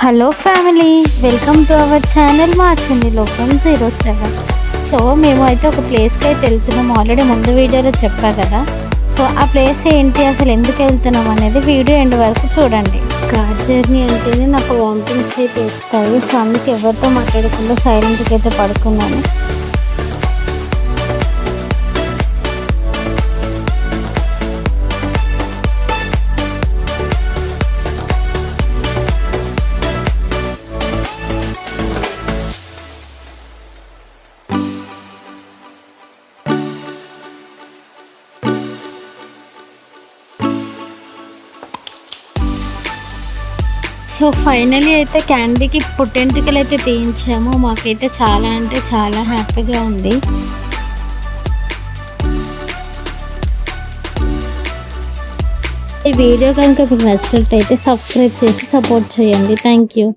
Hello family, welcome to our channel మా చిన్ని లోకం 07. సో మేము అయితే ఒక ప్లేస్కి అయితే వెళ్తున్నాం. ఆల్రెడీ ముందు వీడియోలో చెప్పా కదా. సో ఆ ప్లేస్ ఏంటి, అసలు ఎందుకు వెళ్తున్నాం అనేది వీడియో ఎండ్ వరకు చూడండి. కార్ జర్నీ అంటేనే నాకు వామిటింగ్స్ అయితే ఇస్తాయి. సో అందుకే ఎవరితో మాట్లాడకుండా సైలెంట్గా అయితే పడుకున్నాను. సో ఫైనలీ అయితే క్యాండీకి పుట్టెంటుకలు అయితే తీయించాము. మాకైతే చాలా అంటే చాలా హ్యాపీగా ఉంది. ఈ వీడియో కనుక మీకు నచ్చినట్టయితే సబ్స్క్రైబ్ చేసి సపోర్ట్ చేయండి. Thank you.